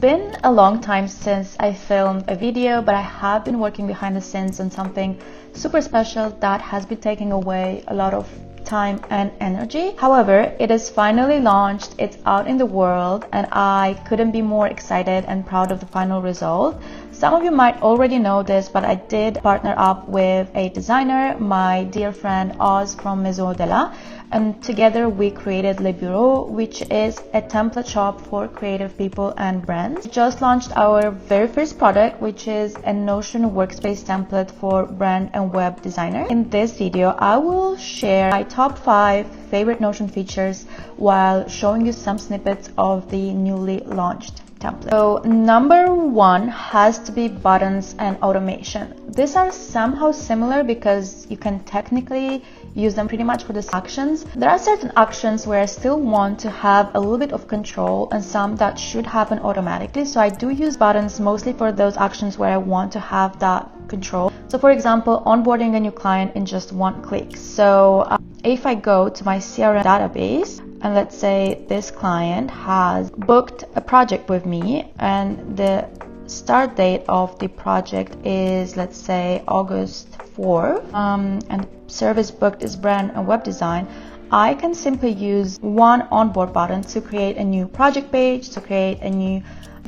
Been a long time since I filmed a video, but I have been working behind the scenes on something super special that has been taking away a lot of time and energy. However, it is finally launched, it's out in the world, and I couldn't be more excited and proud of the final result. Some of you might already know this, but I did partner up with a designer, my dear friend Oz from Maison de la, and together we created Le Bureau, which is a template shop for creative people and brands. We just launched our very first product, which is a Notion Workspace template for brand and web designer. In this video, I will share my top 5 favorite Notion features while showing you some snippets of the newly launched template. So number 1 has to be buttons and automation. These are somehow similar because you can technically use them pretty much for these actions. There are certain actions where I still want to have a little bit of control and some that should happen automatically. So I do use buttons mostly for those actions where I want to have that control. So for example, onboarding a new client in just one click. So if I go to my CRM database, and let's say this client has booked a project with me and the start date of the project is, let's say, August 4, and service booked is brand and web design, I can simply use one onboard button to create a new project page, to create a new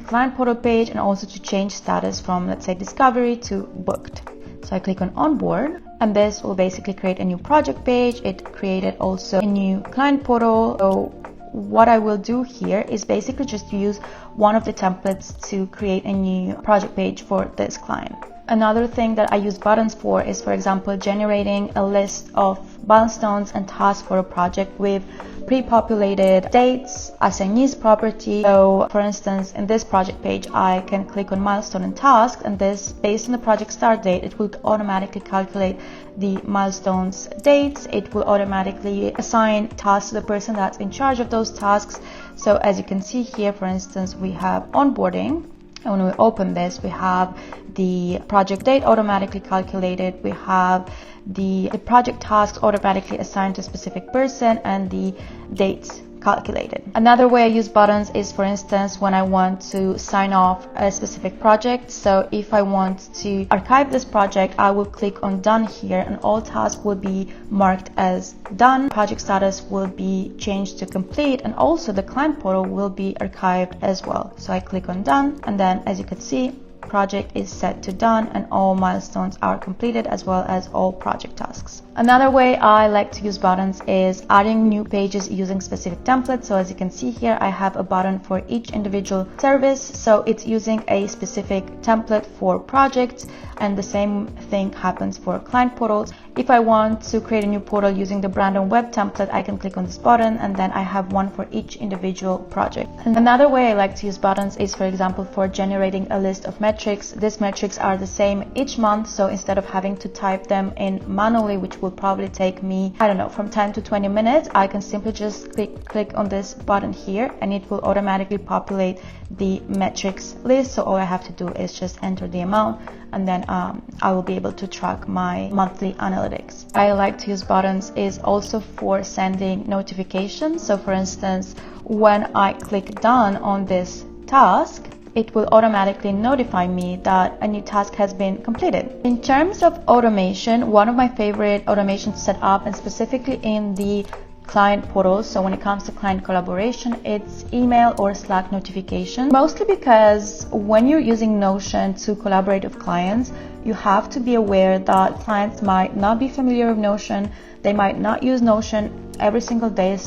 client portal page, and also to change status from, let's say, discovery to booked. So I click on onboard, and this will basically create a new project page. It created also a new client portal. So what I will do here is basically just use one of the templates to create a new project page for this client. Another thing that I use buttons for is, for example, generating a list of milestones and tasks for a project with pre-populated dates, assignees property. So for instance, in this project page, I can click on milestone and task, and this, based on the project start date, it will automatically calculate the milestones dates. It will automatically assign tasks to the person that's in charge of those tasks. So as you can see here, for instance, we have onboarding. And when we open this, we have the project date automatically calculated. We have the project tasks automatically assigned to a specific person and the dates calculated. Another way I use buttons is, for instance, when I want to sign off a specific project. So if I want to archive this project, I will click on done here, and all tasks will be marked as done. Project status will be changed to complete, and also the client portal will be archived as well. So I click on done, and then as you can see, project is set to done and all milestones are completed, as well as all project tasks. Another way I like to use buttons is adding new pages using specific templates. So as you can see here, I have a button for each individual service. So it's using a specific template for projects, and the same thing happens for client portals. If I want to create a new portal using the brand and web template, I can click on this button, and then I have one for each individual project. And another way I like to use buttons is, for example, for generating a list of metrics. These metrics are the same each month, so instead of having to type them in manually, which will probably take me, I don't know, from 10 to 20 minutes, I can simply just click on this button here, and it will automatically populate the metrics list. So all I have to do is just enter the amount, and then I will be able to track my monthly analytics. I like to use buttons is also for sending notifications. So for instance, when I click done on this task, it will automatically notify me that a new task has been completed. In terms of automation, one of my favorite automations to set up, and specifically in the client portals, so when it comes to client collaboration, it's email or Slack notification. Mostly because when you're using Notion to collaborate with clients, you have to be aware that clients might not be familiar with Notion. They might not use Notion every single day,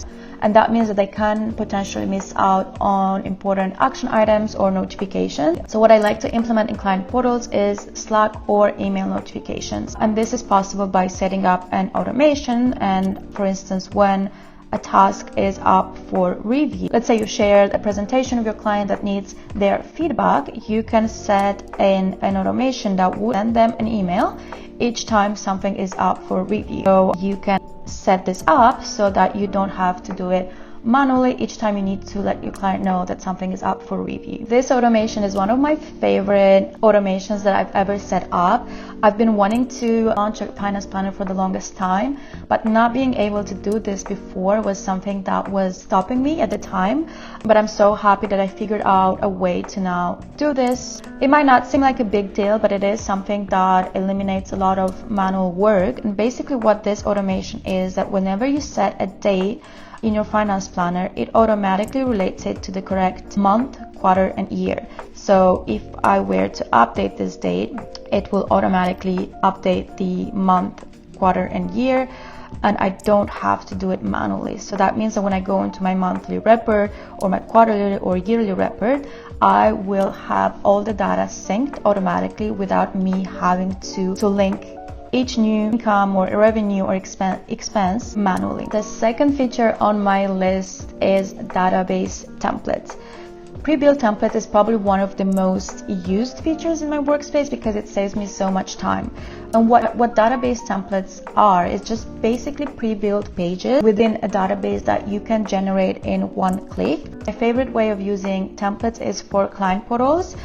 and that means that they can potentially miss out on important action items or notifications. So what I like to implement in client portals is Slack or email notifications, and this is possible by setting up an automation. And for instance, when a task is up for review, let's say you shared a presentation with your client that needs their feedback, you can set an automation that will send them an email each time something is up for review. So you can set this up so that you don't have to do it manually each time you need to let your client know that something is up for review. This automation is one of my favorite automations that I've ever set up. I've been wanting to launch a finance planner for the longest time, but not being able to do this before was something that was stopping me at the time. But I'm so happy that I figured out a way to now do this. It might not seem like a big deal, but it is something that eliminates a lot of manual work. And basically what this automation is that whenever you set a date in your finance planner, it automatically relates it to the correct month, quarter, and year. So if I were to update this date, it will automatically update the month, quarter, and year, and I don't have to do it manually. So that means that when I go into my monthly report or my quarterly or yearly report, I will have all the data synced automatically without me having to link each new income or revenue or expense manually. The second feature on my list is database templates. Pre-built templates is probably one of the most used features in my workspace because it saves me so much time. And what database templates are is just basically pre-built pages within a database that you can generate in one click. My favorite way of using templates is for client portals.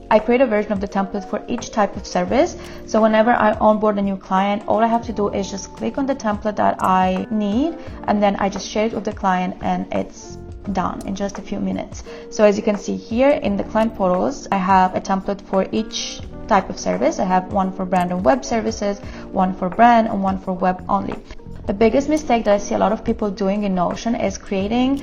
I create a version of the template for each type of service. So whenever I onboard a new client, all I have to do is just click on the template that I need, and then I just share it with the client, and it's done in just a few minutes. So as you can see here in the client portals, I have a template for each type of service. I have one for brand and web services, one for brand, and one for web only. The biggest mistake that I see a lot of people doing in Notion is creating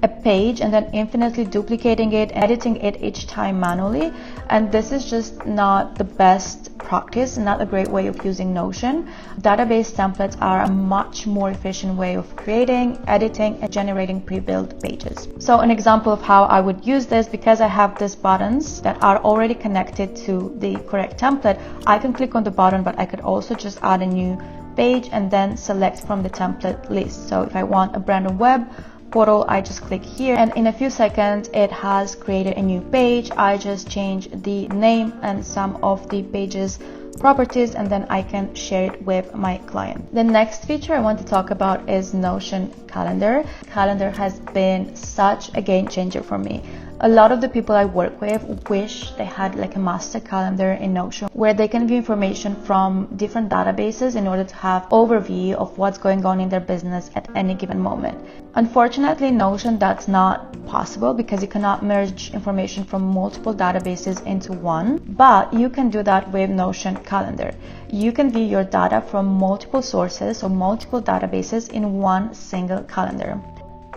a page and then infinitely duplicating it, editing it each time manually. And this is just not the best practice, not a great way of using Notion. Database templates are a much more efficient way of creating, editing, and generating pre-built pages. So an example of how I would use this, because I have these buttons that are already connected to the correct template, I can click on the button, but I could also just add a new page and then select from the template list. So if I want a brand and web portal, I just click here, and in a few seconds it has created a new page. I just change the name and some of the page's properties, and then I can share it with my client. The next feature I want to talk about is Notion Calendar. Calendar has been such a game changer for me. A lot of the people I work with wish they had like a master calendar in Notion where they can view information from different databases in order to have overview of what's going on in their business at any given moment. Unfortunately, Notion, that's not possible because you cannot merge information from multiple databases into one, but you can do that with Notion Calendar. You can view your data from multiple sources or multiple databases in one single calendar.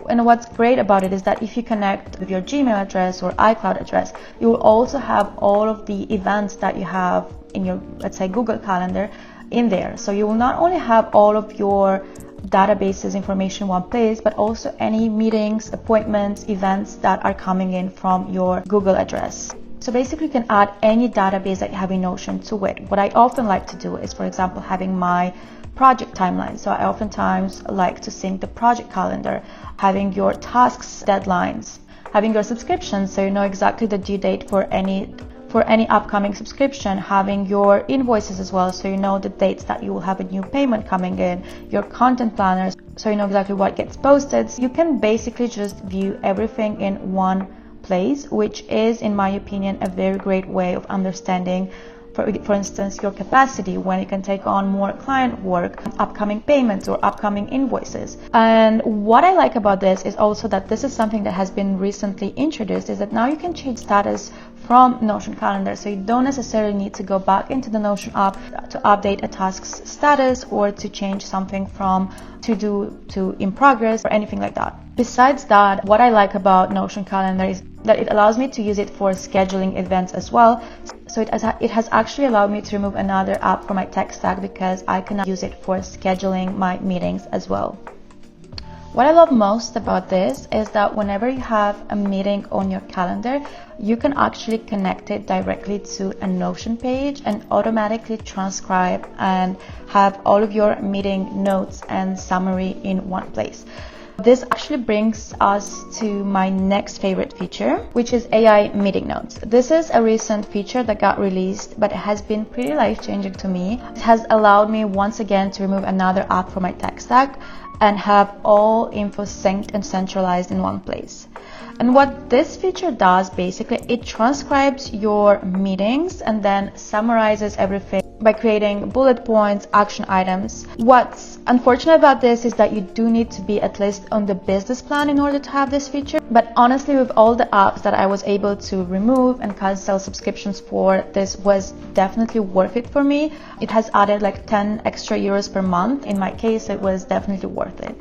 And what's great about it is that if you connect with your Gmail address or iCloud address, you will also have all of the events that you have in your, let's say, Google Calendar in there. So you will not only have all of your databases information in one place, but also any meetings, appointments, events that are coming in from your Google address. So basically you can add any database that you have in Notion to it. What I often like to do is, for example, having my project timeline. So I oftentimes like to sync the project calendar, having your tasks deadlines, having your subscriptions so you know exactly the due date for any upcoming subscription, having your invoices as well so you know the dates that you will have a new payment coming in, your content planners so you know exactly what gets posted. You can basically just view everything in one place, which is, in my opinion, a very great way of understanding, for instance, your capacity, when you can take on more client work, upcoming payments or upcoming invoices. And what I like about this is also that this is something that has been recently introduced, is that now you can change status from Notion Calendar. So you don't necessarily need to go back into the Notion app to update a task's status or to change something from to do to in progress or anything like that. Besides that, what I like about Notion Calendar is that it allows me to use it for scheduling events as well. So it has actually allowed me to remove another app from my tech stack because I can use it for scheduling my meetings as well. What I love most about this is that whenever you have a meeting on your calendar, you can actually connect it directly to a Notion page and automatically transcribe and have all of your meeting notes and summary in one place. This actually brings us to my next favorite feature, which is AI meeting notes. This is a recent feature that got released, but it has been pretty life-changing to me. It has allowed me once again to remove another app from my tech stack and have all info synced and centralized in one place. And what this feature does, basically, it transcribes your meetings and then summarizes everything by creating bullet points, action items. What's unfortunate about this is that you do need to be at least on the business plan in order to have this feature. But honestly, with all the apps that I was able to remove and cancel subscriptions for, this was definitely worth it for me. It has added like 10 extra euros per month. In my case, it was definitely worth it.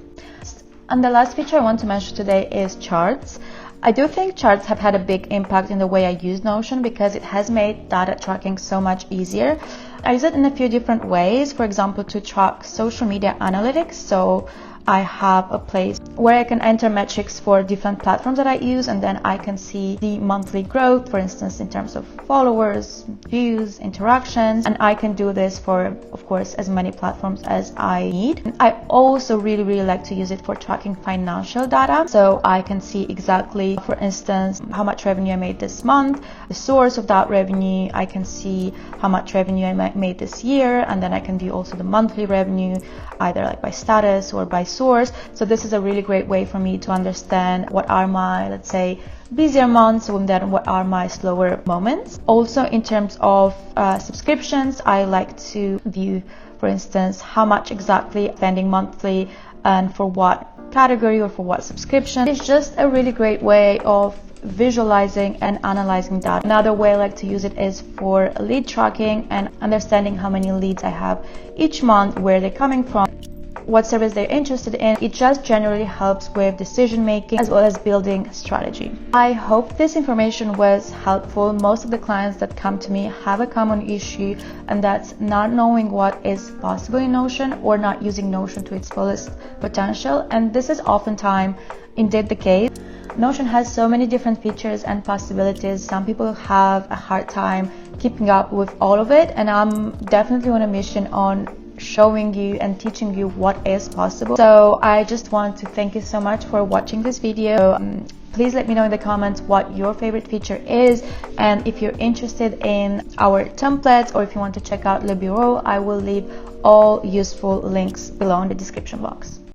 And the last feature I want to mention today is charts. I do think charts have had a big impact in the way I use Notion because it has made data tracking so much easier. I use it in a few different ways, for example, to track social media analytics. So I have a place where I can enter metrics for different platforms that I use, and then I can see the monthly growth, for instance, in terms of followers, views, interactions, and I can do this for, of course, as many platforms as I need. I also really like to use it for tracking financial data, so I can see exactly, for instance, how much revenue I made this month, the source of that revenue. I can see how much revenue I made this year, and then I can do also the monthly revenue, either like by status or by source. So this is a really great way for me to understand what are my, let's say, busier months and then what are my slower moments. Also, in terms of subscriptions, I like to view, for instance, how much exactly I'm spending monthly and for what category or for what subscription. It's just a really great way of visualizing and analyzing data. Another way I like to use it is for lead tracking and understanding how many leads I have each month, where they're coming from, what service they're interested in. It just generally helps with decision making as well as building strategy. I hope this information was helpful. Most of the clients that come to me have a common issue, and that's not knowing what is possible in Notion or not using Notion to its fullest potential. And this is oftentimes indeed the case. Notion has so many different features and possibilities. Some people have a hard time keeping up with all of it, and I'm definitely on a mission on showing you and teaching you what is possible. So I just want to thank you so much for watching this video. Please let me know in the comments what your favorite feature is, and if you're interested in our templates or if you want to check out Le Bureau, I will leave all useful links below in the description box.